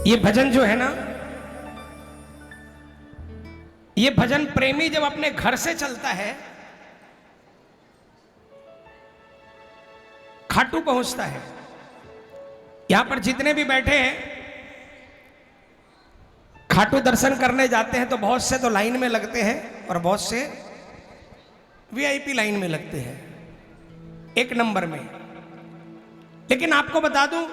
ये भजन जो है ना, ये भजन प्रेमी जब अपने घर से चलता है, खाटू पहुंचता है। यहां पर जितने भी बैठे हैं, खाटू दर्शन करने जाते हैं तो बहुत से तो लाइन में लगते हैं और बहुत से वीआईपी लाइन में लगते हैं, एक नंबर में। लेकिन आपको बता दूं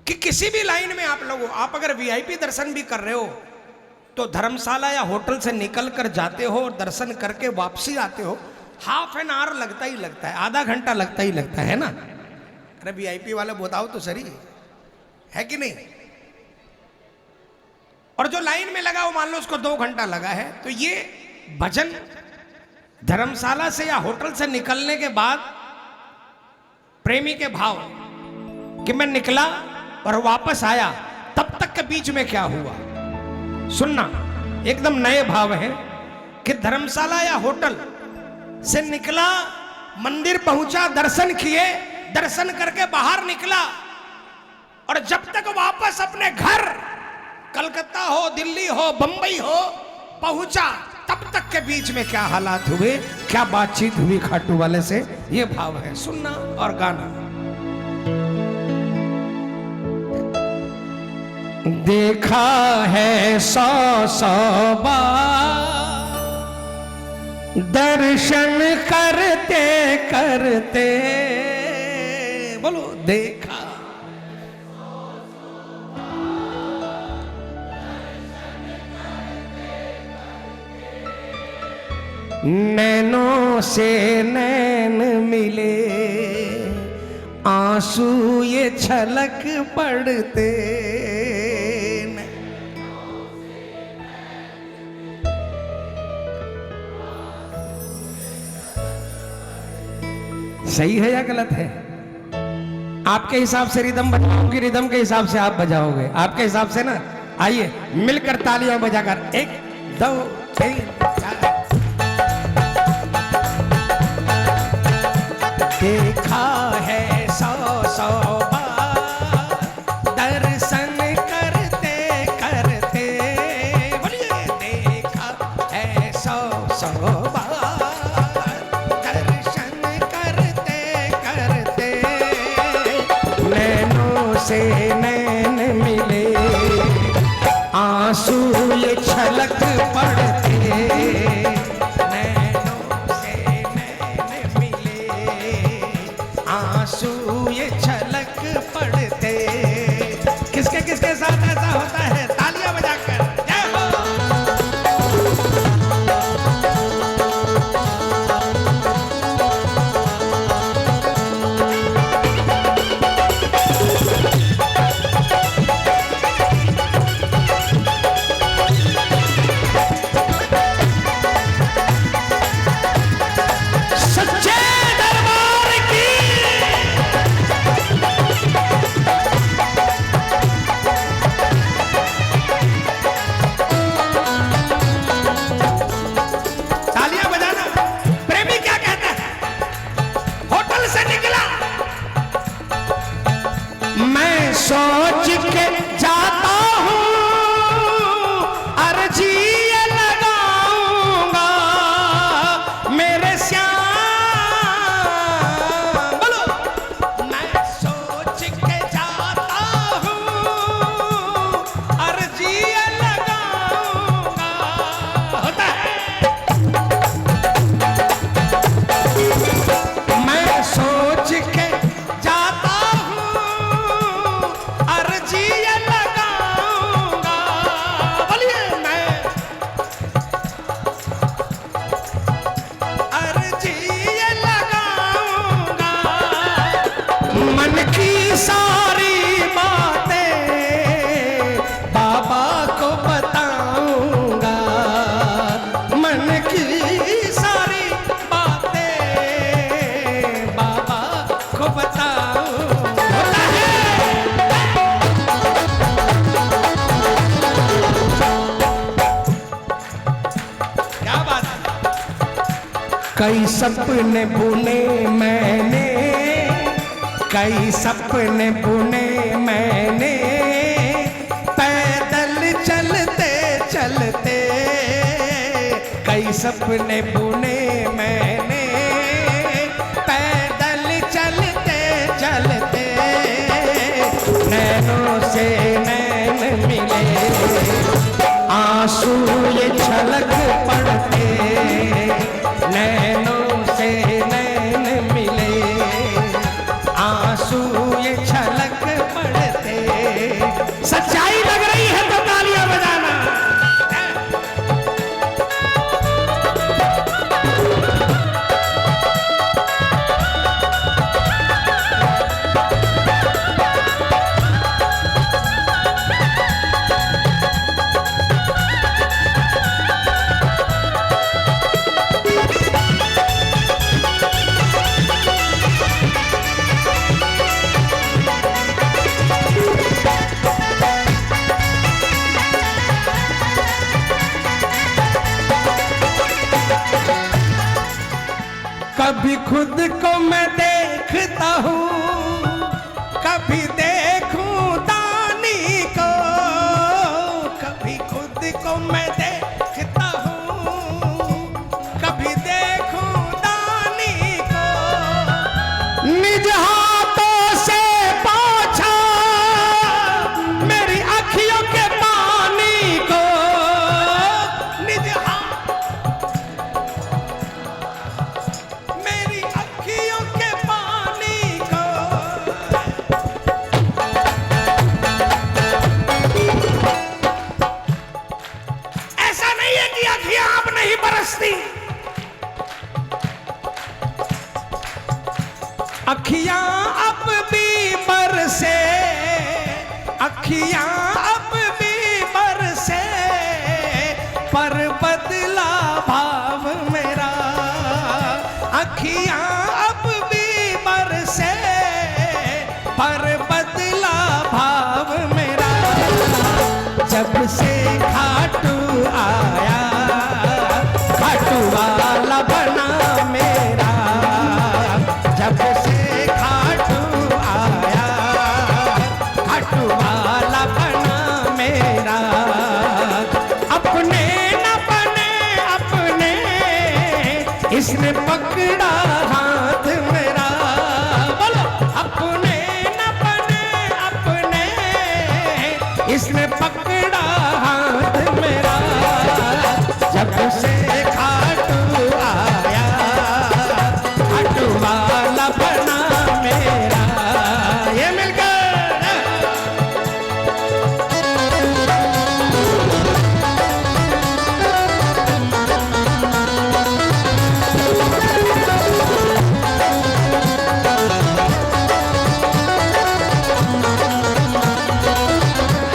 कि किसी भी लाइन में आप अगर वीआईपी दर्शन भी कर रहे हो तो धर्मशाला या होटल से निकल कर जाते हो और दर्शन करके वापसी आते हो, हाफ एन आवर लगता ही लगता है, आधा घंटा लगता ही लगता है ना। अरे वीआईपी वाले बताओ तो सही है कि नहीं। और जो लाइन में लगा वो मान लो उसको 2 घंटा लगा है। तो ये भजन धर्मशाला से या होटल से निकलने के बाद प्रेमी के भाव कि मैं निकला और वापस आया, तब तक के बीच में क्या हुआ सुनना। एकदम नए भाव है कि धर्मशाला या होटल से निकला, मंदिर पहुंचा, दर्शन किए, दर्शन करके बाहर निकला और जब तक वापस अपने घर कलकत्ता हो, दिल्ली हो, बंबई हो पहुंचा, तब तक के बीच में क्या हालात हुए, क्या बातचीत हुई खाटू वाले से, ये भाव है। सुनना और गाना। देखा है 100 बार दर्शन करते करते, बोलो देखा। नैनों से नैन मिले, आंसू ये छलक पड़ते। सही है या गलत है? आपके हिसाब से रिदम बजाऊंगी, रिदम के हिसाब से आप बजाओगे, आपके हिसाब से ना। आइए मिलकर तालियां बजाकर 1 2 3 4। देखा है 100 बार दर्शन करते करते, बोलिए देखा है 100 बार दर्शन करते करते। नैनों से नैन मिले, आंसू ये छलक पड़ते। ये छलक पड़ते। किसके किसके साथ ऐसा होता है? तालियां बजाकर जय हो। सच्चे दरबार की सोच के जाता हूँ, अर्जी ये लगाऊंगा मेरे श्याम, बोलो। मैं सोच के जाता हूँ, अर्जी ये लगाऊंगा, होता है। मैं सोच के जाता सारी बातें बाबा को बताऊंगा, मन की सारी बातें बाबा को बताऊंगा। क्या बात है? कई सपने बुने मैंने, कई सपने बुने मैंने पैदल चलते चलते, कई सपने बुने मैंने पैदल चलते चलते, नैनों से नैन मिले आंसू ये छलक पड़ते, नैनों से नैन मिले आंसू ये छलक पड़ते। सच्चाई लग रही है तो तालियां बजाना। कभी खुद को मैं देखता हूँ, कभी देखूं दानी को, कभी खुद को मैं देखता हूँ, कभी देखूं दानी को, निज हाथों से पोंछा मेरी अखियों के पानी को, निज मेरी अखियों के पानी को। ऐसा नहीं है कि अखियां अब नहीं बरसती, अखियां अब भी बरसे, अखियां अब भी बरसे, पर बदला भाव मेरा, अखियां अब भी बरसे, पर बदला भाव मेरा, जब से खाटू आया खाटू वाला बना मेरा, जब से खाटू आया खाटू वाला बना मेरा, अपने न बने अपने इसने पकड़ा हाथ मेरा, बोलो अपने न बने अपने इसने पकड़ा हाथ मेरा, जब से खाटू आया खाटू वाला बना मेरा। ये मिलकर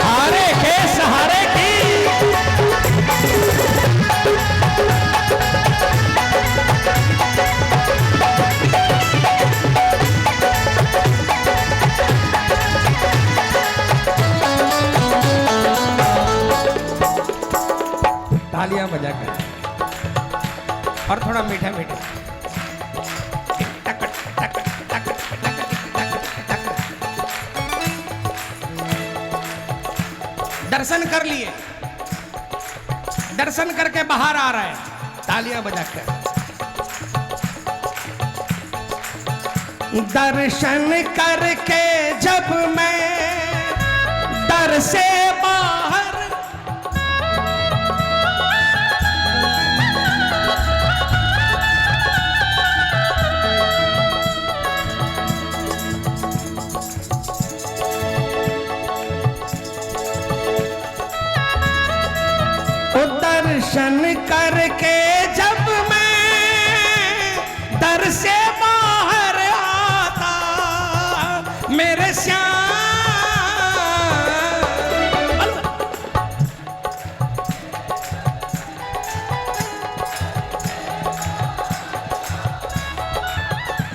हारे के सहारे की तालियां बजाकर और थोड़ा मीठा मीठा। दर्शन कर लिए, दर्शन करके बाहर आ रहा है, तालियां बजाकर। दर्शन करके जब मैं दर से बाहर, दर्शन करके जब मैं दर से बाहर आता, मेरे श्याम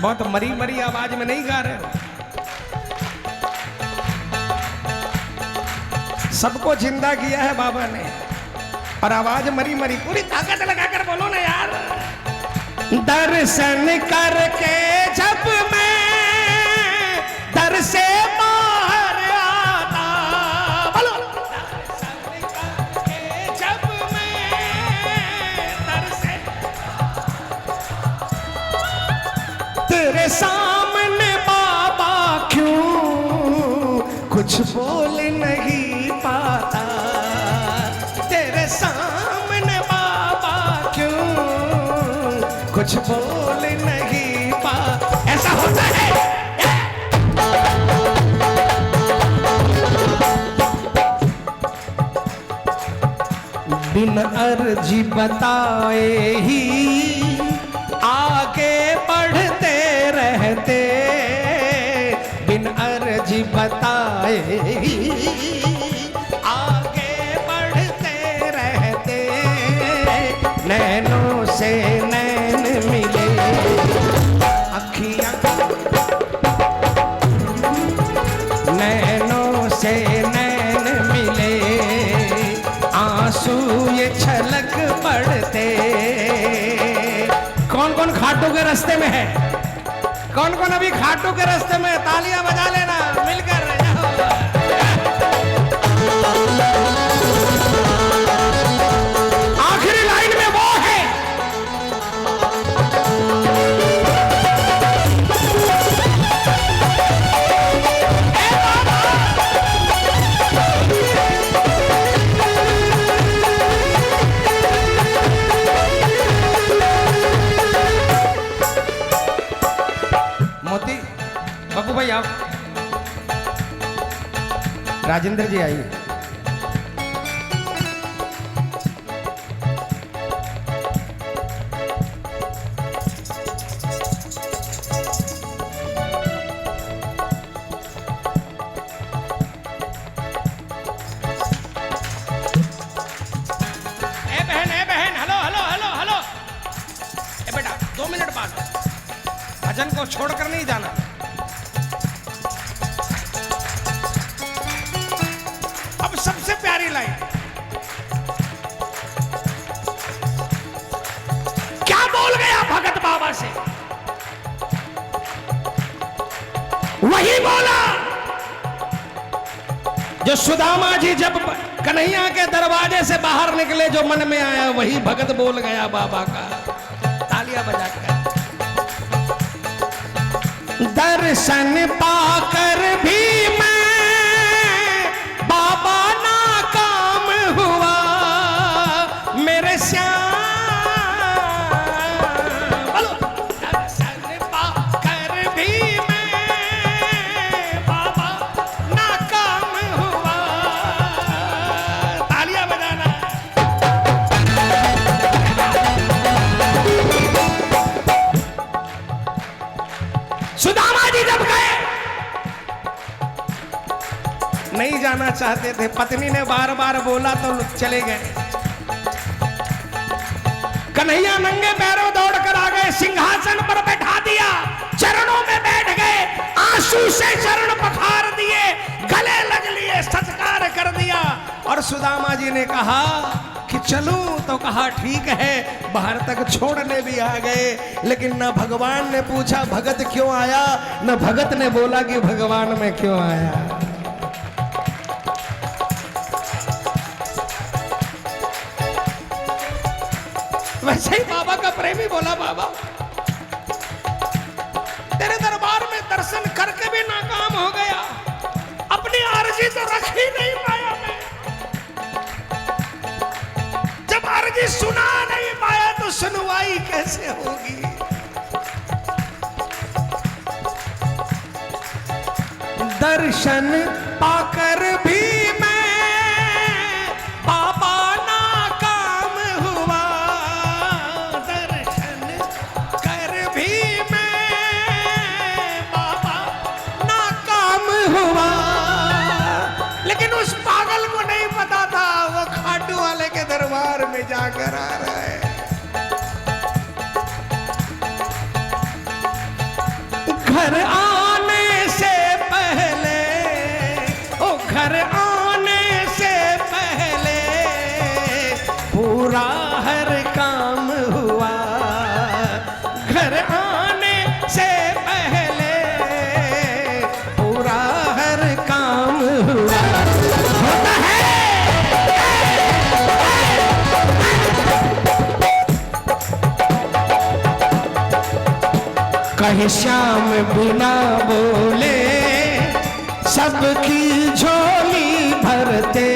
बहुत मरी मरी आवाज में नहीं गा रहे हो, सबको जिंदा किया है बाबा ने, और आवाज मरी मरी, पूरी ताकत लगाकर बोलो ना यार। दर्शन करके जब मैं तेरे सामने बाबा क्यों कुछ बोल नहीं पाता, तेरे सामने बाबा क्यों कुछ बोल नहीं पाता। ऐसा होता है। बिन अर्जी बताए ही आगे बढ़ते रहते, बिन अर्जी बताए ही आगे बढ़ते रहते, नैनों से नैन मिले अखियां, नैनों से नैन मिले आंसू ये छलक पड़ते। कौन कौन खाटू के रास्ते में है? कौन कौन अभी खाटू के रास्ते में? तालियां बजा लेना मिलकर। आखिरी लाइन में वो है, मोती बाबू भाई आओ, राजेंद्र जी आइए। भजन को छोड़कर नहीं जाना। अब सबसे प्यारी लाइन, क्या बोल गया भगत बाबा से? वही बोला जो सुदामा जी जब कन्हैया के दरवाजे से बाहर निकले, जो मन में आया वही भगत बोल गया बाबा का। तालियां बजाकर दर्शन पाकर भी मैं बाबा नाकाम हुआ, मेरे श्याम बोलो। दर्शन पाकर भी मैं बाबा नाकाम हुआ। तालियां बजाना। सुदामा जी जब गए, नहीं जाना चाहते थे, पत्नी ने बार बार बोला तो चले गए। कन्हैया नंगे पैरों दौड़कर आ गए, सिंहासन पर बैठा दिया, चरणों में बैठ गए, आंसू से चरण पखार दिए, गले लग लिए, सत्कार कर दिया। और सुदामा जी ने कहा कि चलूं, तो कहा ठीक है। बाहर तक छोड़ने भी आ गए, लेकिन न भगवान ने पूछा भगत क्यों आया, न भगत ने बोला कि भगवान में क्यों आया। वैसे ही बाबा का प्रेमी बोला, बाबा तेरे दरबार में दर्शन करके भी नाकाम हो गया, अपनी अर्जी तो रख ही नहीं पाया मैं। जब अर्जी सुना नहीं पाया तो सुनवाई कैसे होगी? दर्शन पाकर भी मैं बाबा नाकाम हुआ, दर्शन कर भी मैं बाबा नाकाम हुआ। लेकिन उस पागल को नहीं पता था वो खाटू वाले के दरबार में जाकर आ रहा है। घर आने से पहले, ओ घर आने से पहले पूरा हर काम हुआ, घर आने से पहले पूरा हर काम हुआ। होता है कहे श्याम बिना बोले सबकी झोली भरते,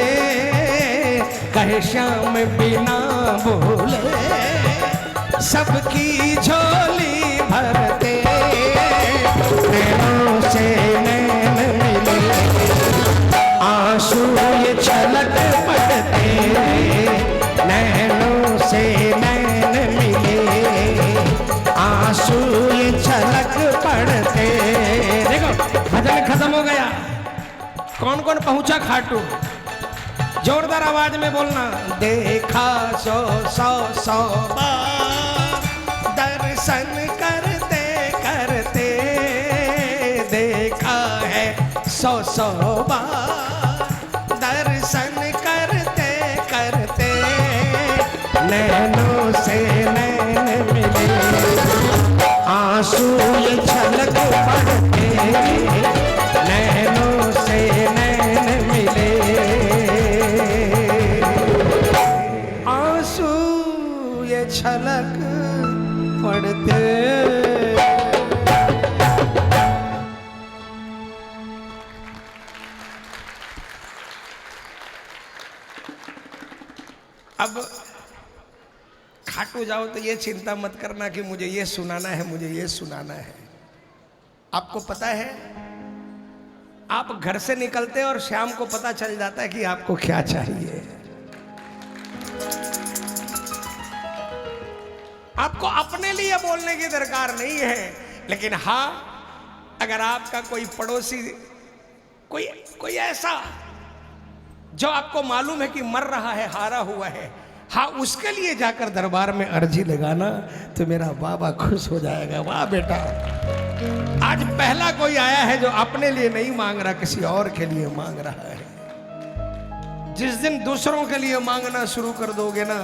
कहे श्याम बिना बोले सबकी झोली भरते। नैनों से नैन मिले आंसू ये छलक पड़ते, नैनों से नैन मिले आंसू ये छलक पड़ते। देखो भजन खत्म हो गया। कौन कौन पहुंचा खाटू? जोरदार आवाज में बोलना। देखा सौ सौ सौ बार दर्शन करते करते, देखा है सौ सौ बार दर्शन करते करते। नैनों से नैन मिले आंसू ये छलक पड़ते, नैनों से नैन मिले आंसू ये छलक पड़ते। अब खाटू जाओ तो ये चिंता मत करना कि मुझे ये सुनाना है, मुझे ये सुनाना है। आपको पता है, आप घर से निकलते और शाम को पता चल जाता है कि आपको क्या चाहिए। आपको अपने लिए बोलने की दरकार नहीं है, लेकिन हाँ, अगर आपका कोई पड़ोसी कोई ऐसा जो आपको मालूम है कि मर रहा है, हारा हुआ है, हाँ, उसके लिए जाकर दरबार में अर्जी लगाना तो मेरा बाबा खुश हो जाएगा। वाह बेटा, आज पहला कोई आया है जो अपने लिए नहीं मांग रहा, किसी और के लिए मांग रहा है। जिस दिन दूसरों के लिए मांगना शुरू कर दोगे ना,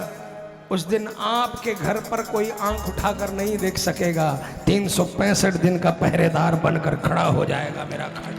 उस दिन आपके घर पर कोई आंख उठाकर नहीं देख सकेगा। 365 दिन का पहरेदार बनकर खड़ा हो जाएगा मेरा खाटू।